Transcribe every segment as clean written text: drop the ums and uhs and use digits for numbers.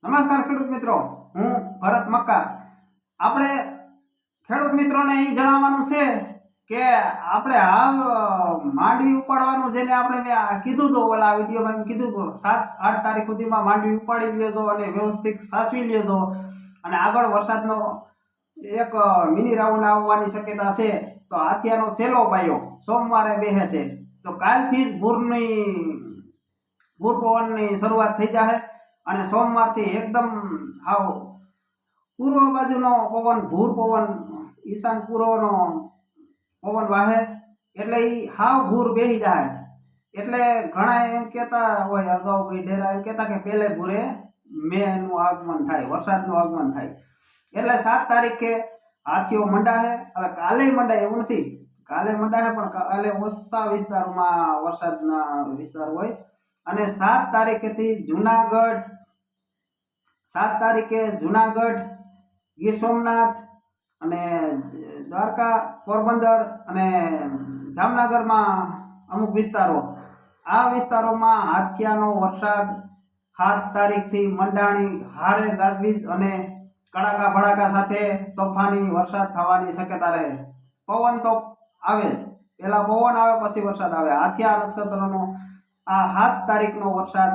નમસ્કાર ખેડૂત મિત્રો, હું ભરત મક્કા. આપણે ખેડૂત મિત્રોને એ જણાવવાનું છે કે આપણે હાલ માંડવી ઉપાડવાનું જેને આપણે મેં કીધું હતું, ઓલા વિડીયોમાં એમ કીધું હતું 7-8 તારીખ સુધીમાં માંડવી ઉપાડી લ્યો તો અને વ્યવસ્થિત સાચવી લ્યો તો, અને આગળ વરસાદનો એક મિની રાઉન્ડ આવવાની શક્યતા છે. તો આથિયાનો સેલો પાયો સોમવારે બેસે છે, તો કાલથી જ ભૂર પવનની શરૂઆત થઈ જશે અને સોમવારથી એકદમ હાવ પૂર્વ બાજુનો પવન, ભૂર પવન, ઈશાન પૂર્વનો પવન વાહે એટલે એ હાવ ભૂર બેસી જાય. એટલે ઘણા એમ કહેતા હોય, અગાઉ કઈ ઢેરા એમ કહેતા કે પહેલે ભૂરે મેનું આગમન થાય, વરસાદનું આગમન થાય. એટલે 7 તારીખે હાથીઓ મંડાશે. એટલે કાલે મંડાય એવું નથી, કાલે મંડાશે પણ કાલે ઓછા વિસ્તારોમાં વરસાદના વિસ્તાર હોય. અને 7 તારીખેથી જુનાગઢ, 7 તારીખે જુનાગઢ, ગીર સોમનાથ અને દ્વારકા, પોરબંદર અને જામનગરમાં અમુક વિસ્તારો, આ વિસ્તારોમાં હાથિયાનો વરસાદ 7 તારીખથી મંડાણી હારે ગાજવીજ અને કડાકા ભડાકા સાથે તોફાની વરસાદ થવાની શક્યતા રહે. પવન તો આવે, પહેલા પવન આવે પછી વરસાદ આવે. હાથિયા નક્ષત્રનો આ 7 તારીખનો વરસાદ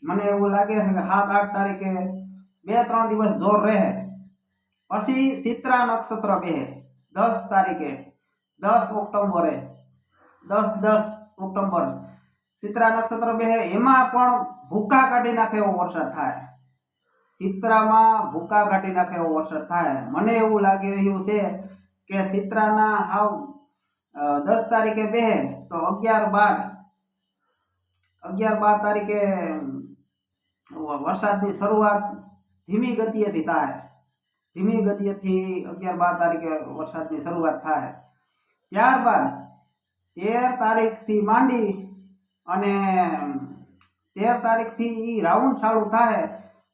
મને એવું લાગે છે કે 7-8 તારીખે 2-3 દિવસ જોર રહે. પછી ચિત્રા નક્ષત્ર બેહે 10 તારીખે, 10 ઓક્ટોબરે, 10 ઓક્ટોબર ચિત્રા નક્ષત્ર બેહે. એમાં પણ ભૂકા કાઢી નાખે એવો વરસાદ થાય. ચિત્રામાં ભૂકા કાઢી નાખે એવો વરસાદ થાય. મને એવું લાગી રહ્યું છે કે ચિત્રાના હાવ 10 તારીખે બેહે તો 11-12 તારીખે વરસાદની શરૂઆત ધીમી ગતિએથી થાય. ધીમી ગતિએથી 11-12 તારીખે વરસાદની શરૂઆત થાય. ત્યારબાદ 13 તારીખથી માંડી અને 13 તારીખથી રાઉન્ડ ચાલુ થાય,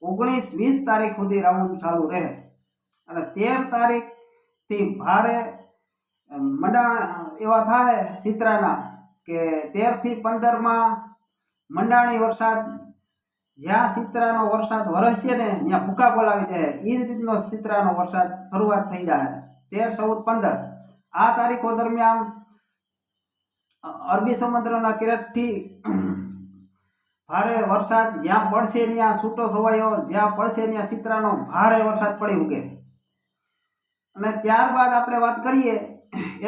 19-20 તારીખ સુધી રાઉન્ડ ચાલુ રહે. અને 13 તારીખથી ભારે મંડાણ એવા થાય ચિત્રાના કે 13 થી 15માં મંડાણી વરસાદ, જ્યાં ચિત્રાનો વરસાદ વરસશે ને ત્યાં ભૂકા બોલાવી દે, એ જ રીતનો ચિત્રાનો વરસાદ શરૂઆત થઈ જાય. 13, 14, 15 આ તારીખો દરમિયાન અરબી સમુદ્રના કિનારેથી ભારે વરસાદ જ્યાં પડશે ત્યાં છૂટો છવાયો, જ્યાં પડશે ત્યાં ચિત્રાનો ભારે વરસાદ પડી ઉગે. અને ત્યારબાદ આપણે વાત કરીએ,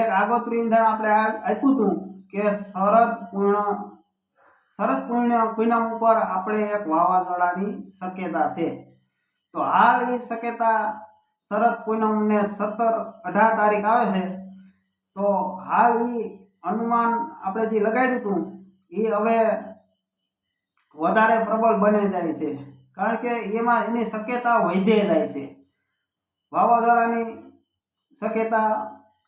એક આગોતરું ઈંધણ આપણે આપ્યું હતું કે શરદ પૂનમ ઉપર આપણે એક વાવાઝોડાની શક્યતા છે. તો હાલ એ શક્યતા શરદ પૂનમને 17-18 તારીખ આવે છે. તો હાલ એ અનુમાન આપણે જે લગાડ્યું હતું એ હવે વધારે પ્રબળ બને જાય છે, કારણ કે એમાં એની શક્યતા વધે જાય છે. વાવાઝોડાની શક્યતા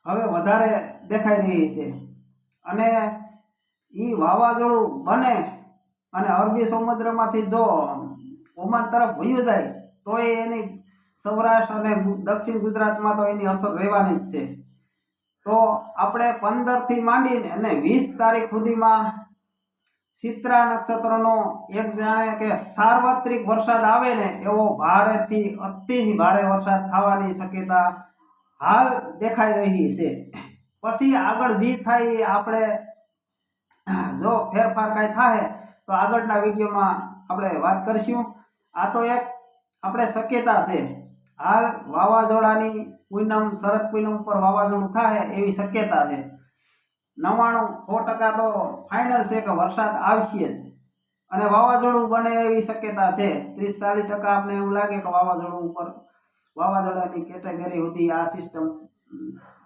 હવે વધારે દેખાઈ રહી છે. અને એ વાવાઝોડું બને અને અરબી સમુદ્રમાંથી જો ઓમાન તરફ વયું જાય તો એની સૌરાષ્ટ્ર અને દક્ષિણ ગુજરાતમાં તો એની અસર રહેવાની જ છે. તો આપણે 15 થી માંડીને અને 20 તારીખ સુધીમાં ચિત્રા નક્ષત્રનો એક જાણે કે સાર્વત્રિક વરસાદ આવે ને એવો ભારેથી અતિ ભારે વરસાદ થવાની શક્યતા હાલ દેખાઈ રહી છે. પછી આગળ જે થાય એ આપણે જો ફેરફાર કાંઈ થાય તો આગળના વિડીયોમાં આપણે વાત કરીશું. આ તો એક આપણે શક્યતા છે. હાલ વાવાઝોડાની પૂનમ, શરદ પૂનમ પર વાવાઝોડું થાય એવી શક્યતા છે. 99% તો ફાઇનલ છે કે વરસાદ આવશે જ અને વાવાઝોડું બને એવી શક્યતા છે. 30-40% આપણે એવું લાગે કે વાવાઝોડાની કેટેગરી સુધી આ સિસ્ટમ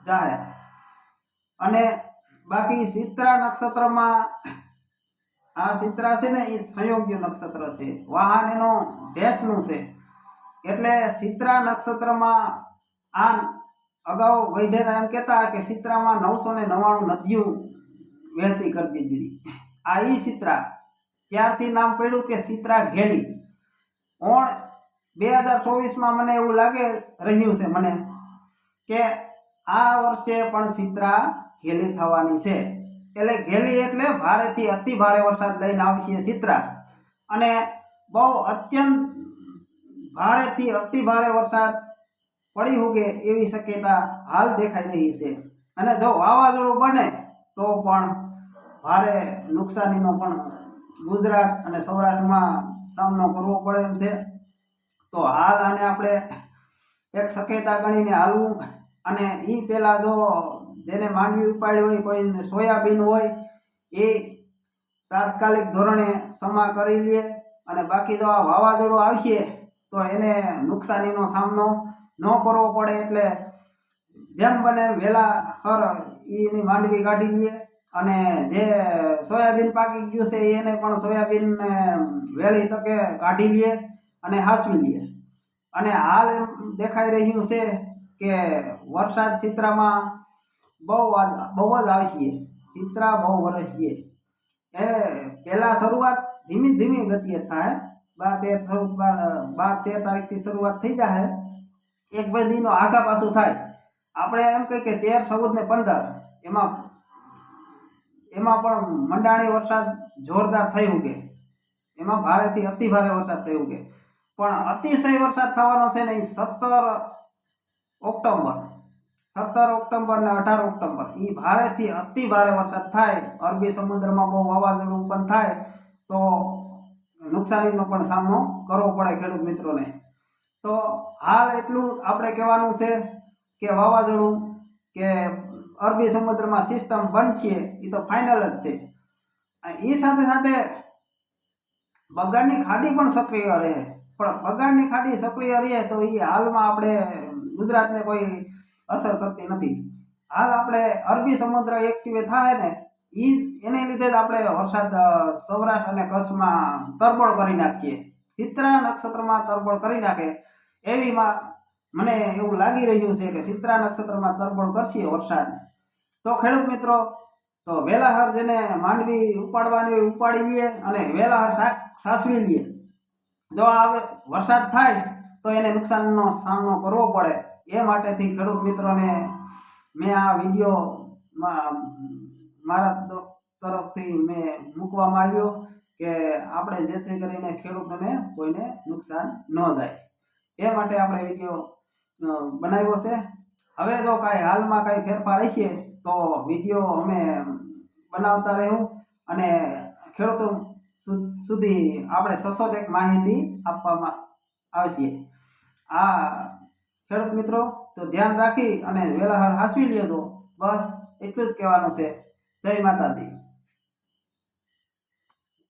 જાય. અને બાકી ચિત્રા નક્ષત્રમાં આ ચિત્રા છે ને એ સંયોગ્ય નક્ષત્ર છે, વાહન એનો ભેંસનું છે. એટલે ચિત્રા નક્ષત્રમાં આ અગાઉ વૈઢેરા એમ કહેતા કે ચિત્રામાં 999 નદીઓ વહેતી કરી દીધી. આ ઈ ચિત્રા ત્યારથી નામ પડ્યું કે ચિત્રા ઘેલી. 2024માં મને એવું લાગે રહ્યું છે મને કે આ વર્ષે પણ ચિત્રા ઘેલી થવાની છે. એટલે ઘેલી એટલે ભારેથી અતિ ભારે વરસાદ લઈને આવશે ચિત્રા. અને બહુ અત્યંત ભારેથી અતિ ભારે વરસાદ પડી ઉગે એવી શક્યતા હાલ દેખાઈ રહી છે અને જો વાવાઝોડું બને તો પણ ભારે નુકસાનીનો પણ ગુજરાત અને સૌરાષ્ટ્રમાં સામનો કરવો પડે એમ છે. તો હાલ આને આપણે એક શક્યતા ગણીને હાલવું અને એ પહેલા જો જેને માંડવી ઉપાડી હોય, કોઈ સોયાબીન હોય, એ તાત્કાલિક ધોરણે સમા કરી લે અને બાકી જો આ વાવાઝોડું આવશે તો એને નુકસાનીનો સામનો ન કરવો પડે એટલે જેમ બને વહેલા એની માંડવી કાઢી લે અને જે સોયાબીન પાકી ગયું છે એને પણ સોયાબીન વહેલી તકે કાઢી લે અને હાંસવી લે. અને હાલ એમ દેખાઈ રહ્યું છે કે વરસાદ ચિત્રામાં બહુ જ આવશે. ચિત્રા બહુ વરસશે. એ પહેલા શરૂઆત ધીમી ધીમી ગતિએ થાય. 12-13 તારીખથી શરૂઆત થઈ જાય. 1-2 દિનનો આગા પાછું થાય. આપણે એમ કહીએ કે 13, 14 ને 15 એમાં પણ મંડાણી વરસાદ જોરદાર થઈ ઉગે. એમાં ભારેથી અતિ ભારે વરસાદ થઈ ઉગે. પણ અતિશય વરસાદ થવાનો છે ને 17 ઓક્ટોબર ને 18 ઓક્ટોબર એ ભારેથી અતિ ભારે વરસાદ થાય. અરબી સમુદ્રમાં બહુ વાવાઝોડું ઉત્પન્ન થાય તો નુકસાનીનો પણ સામનો કરવો પડે ખેડૂત મિત્રોને. તો હાલ એટલું આપણે કહેવાનું છે કે વાવાઝોડું કે અરબી સમુદ્રમાં સિસ્ટમ બનશે એ તો ફાઇનલ જ છે. એ સાથે સાથે બંગાળની ખાડી પણ સક્રિય રહે. પણ બંગાળની ખાડી સક્રિય રહે તો એ હાલમાં આપણે ગુજરાતને કોઈ અસર કરતી નથી. હાલ આપણે અરબી સમુદ્ર એક્ટિવેટ થાય ને એને લીધે જ આપણે વરસાદ સૌરાષ્ટ્ર અને કચ્છમાં તરબોળ કરી નાખીએ. ચિત્રા નક્ષત્રમાં તરબોળ કરી નાખે એવીમાં મને એવું લાગી રહ્યું છે કે ચિત્રા નક્ષત્રમાં તરબોળ કરશે વરસાદ. તો ખેડૂત મિત્રો, તો વેલાહર જેને માંડવી ઉપાડવાની હોય ઉપાડી લે અને વેલાહર સાસવી લે. જો આ વરસાદ થાય તો એને નુકસાનનો સામનો કરવો પડે. એ માટેથી ખેડૂત મિત્રોને મેં આ વિડીયો મારા તરફથી મેં મૂકવામાં આવ્યો કે આપણે જેથી કરીને ખેડૂતોને કોઈને નુકસાન ન થાય એ માટે આપણે વિડીયો બનાવ્યો છે. હવે જો કાંઈ હાલમાં કાંઈ ફેરફાર હશે તો વિડીયો અમે બનાવતા રહેવું અને ખેડૂતો સુધી આપણે સચોટ એક માહિતી આપવામાં આવશે. આ ખેડૂત મિત્રો તો ધ્યાન રાખી અને વેલાહર હાંસવી લેજો. બસ એટલું જ કહેવાનું છે. જય માતાજી.